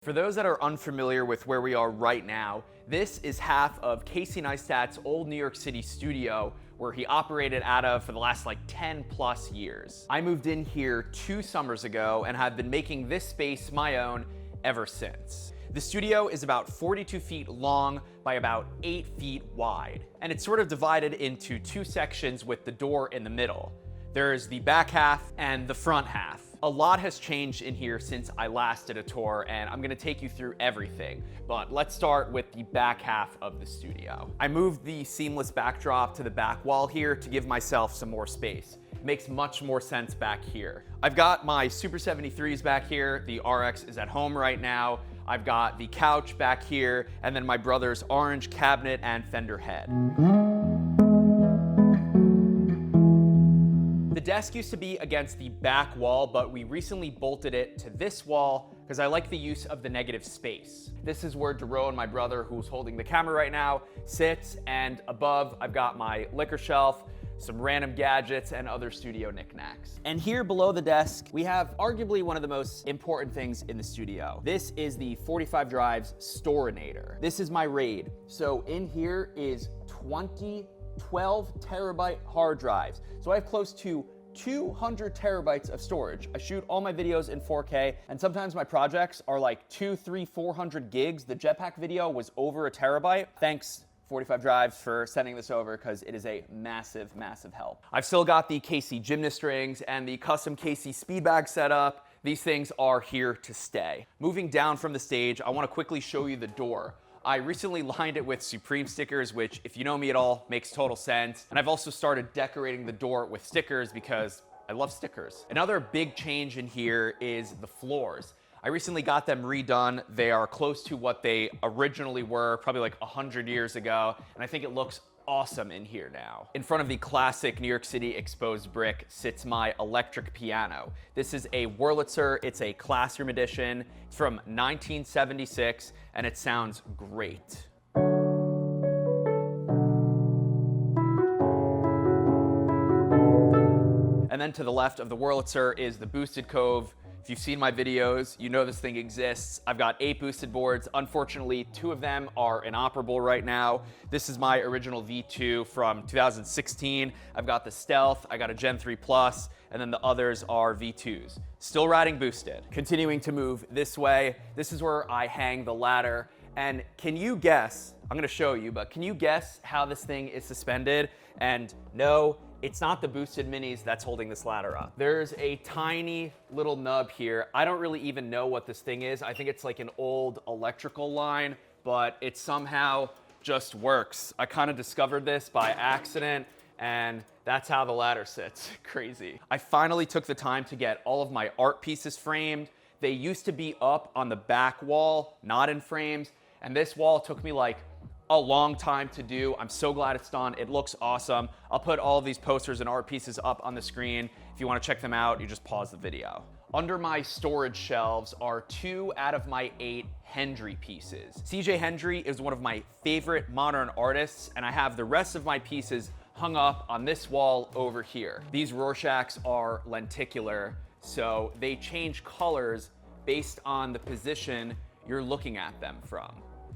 For those that are unfamiliar with where we are right now, this is half of Casey Neistat's old New York City studio where he operated out of for the last 10 plus years. I moved in here 2 summers ago and have been making this space my own ever since. The studio is about 42 feet long by about 8 feet wide, and it's sort of divided into 2 sections with the door in the middle. There's the back half and the front half. A lot has changed in here since I last did a tour, and I'm gonna take you through everything. But let's start with the back half of the studio. I moved the seamless backdrop to the back wall here to give myself some more space. It makes much more sense back here. I've got my Super 73s back here. The RX is at home right now. I've got the couch back here, and then my brother's orange cabinet and fender head. The desk used to be against the back wall, but we recently bolted it to this wall because I like the use of the negative space. This is where Jerome, my brother, who's holding the camera right now, sits, and above I've got my liquor shelf, some random gadgets, and other studio knickknacks. And here below the desk, we have arguably one of the most important things in the studio. This is the 45 Drives Storinator. This is my RAID. So in here is 12 terabyte hard drives. So I have close to 200 terabytes of storage. I shoot all my videos in 4K, and sometimes my projects are 200, 300, 400 gigs. The jetpack video was over a terabyte. Thanks 45 Drives for sending this over, because it is a massive, massive help. I've still got the Casey gymnast rings and the custom Casey speed bag setup. These things are here to stay. Moving down from the stage, I want to quickly show you the door. I recently lined it with Supreme stickers, which, if you know me at all, makes total sense. And I've also started decorating the door with stickers because I love stickers. Another big change in here is the floors. I recently got them redone. They are close to what they originally were, probably 100 years ago, and I think it looks awesome in here now. In front of the classic New York City exposed brick sits my electric piano. This is a Wurlitzer. It's a classroom edition. It's from 1976, and it sounds great. And then to the left of the Wurlitzer is the boosted cove. If you've seen my videos, you know this thing exists. I've got 8 boosted boards. Unfortunately, 2 of them are inoperable right now. This is my original V2 from 2016. I've got the Stealth, I got a Gen 3 Plus, and then the others are V2s. Still riding boosted. Continuing to move this way, this is where I hang the ladder. And can you guess, I'm gonna show you, but can you guess how this thing is suspended? And no, it's not the boosted minis that's holding this ladder up. There's a tiny little nub here. I don't really even know what this thing is. I think it's an old electrical line, but it somehow just works. I kind of discovered this by accident, and that's how the ladder sits. Crazy. I finally took the time to get all of my art pieces framed. They used to be up on the back wall, not in frames, and this wall took me a long time to do. I'm so glad it's done. It looks awesome. I'll put all of these posters and art pieces up on the screen. If you want to check them out, you just pause the video. Under my storage shelves are 2 out of my 8 Hendry pieces. CJ Hendry is one of my favorite modern artists, and I have the rest of my pieces hung up on this wall over here. These Rorschachs are lenticular, so they change colors based on the position you're looking at them from.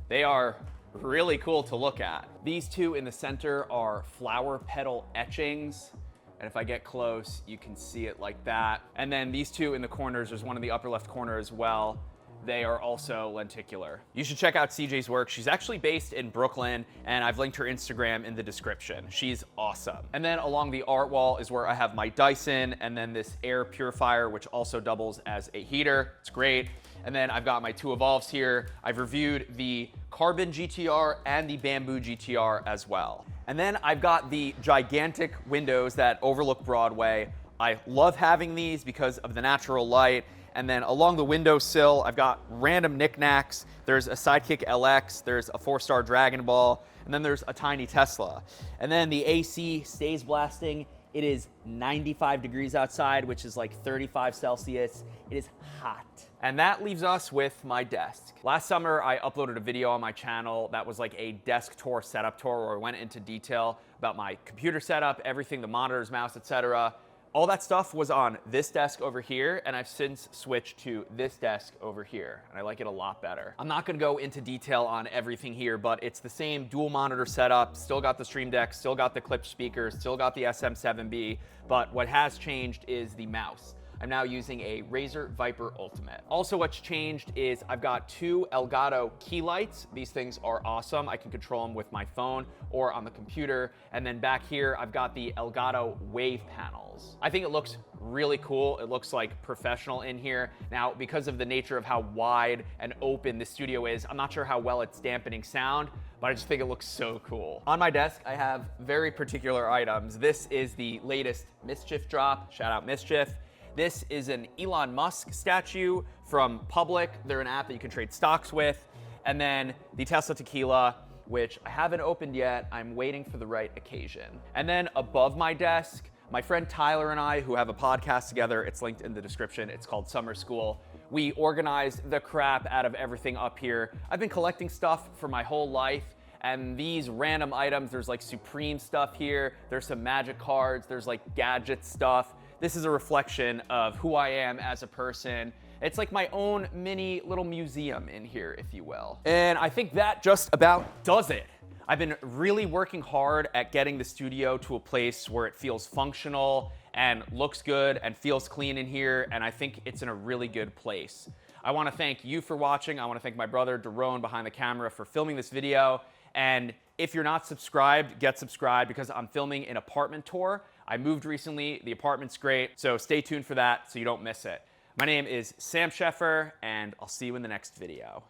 They are really cool to look at. These 2 in the center are flower petal etchings. And if I get close, you can see it like that. And then these 2 in the corners, there's one in the upper left corner as well. They are also lenticular. You should check out CJ's work. She's actually based in Brooklyn, and I've linked her Instagram in the description. She's awesome. And then along the art wall is where I have my Dyson, and then this air purifier, which also doubles as a heater. It's great. And then I've got my 2 Evolves here. I've reviewed the Carbon GTR and the Bamboo GTR as well. And then I've got the gigantic windows that overlook Broadway. I love having these because of the natural light. And then along the windowsill, I've got random knickknacks. There's a Sidekick LX, there's a 4-star Dragon Ball, and then there's a tiny Tesla. And then the AC stays blasting. It is 95 degrees outside, which is 35 Celsius. It is hot. And that leaves us with my desk. Last summer, I uploaded a video on my channel that was a desk tour, setup tour, where I went into detail about my computer setup, everything, the monitors, mouse, etc. All that stuff was on this desk over here, and I've since switched to this desk over here, and I like it a lot better. I'm not gonna go into detail on everything here, but it's the same dual monitor setup, still got the Stream Deck, still got the clipped speakers, still got the SM7B, but what has changed is the mouse. I'm now using a Razer Viper Ultimate. Also, what's changed is I've got two Elgato key lights. These things are awesome. I can control them with my phone or on the computer. And then back here, I've got the Elgato Wave panels. I think it looks really cool. It looks like professional in here. Now, because of the nature of how wide and open the studio is, I'm not sure how well it's dampening sound, but I just think it looks so cool. On my desk, I have very particular items. This is the latest Mischief drop. Shout out Mischief. This is an Elon Musk statue from Public. They're an app that you can trade stocks with. And then the Tesla Tequila, which I haven't opened yet. I'm waiting for the right occasion. And then above my desk, my friend Tyler and I, who have a podcast together, it's linked in the description. It's called Summer School. We organized the crap out of everything up here. I've been collecting stuff for my whole life. And these random items, there's like Supreme stuff here. There's some Magic cards. There's like gadget stuff. This is a reflection of who I am as a person. It's like my own mini little museum in here, if you will. And I think that just about does it. I've been really working hard at getting the studio to a place where it feels functional and looks good and feels clean in here, and I think it's in a really good place. I want to thank you for watching. I want to thank my brother, Daron, behind the camera for filming this video. And if you're not subscribed, get subscribed because I'm filming an apartment tour. I moved recently. The apartment's great, so stay tuned for that so you don't miss it. My name is Sam Sheffer, and I'll see you in the next video.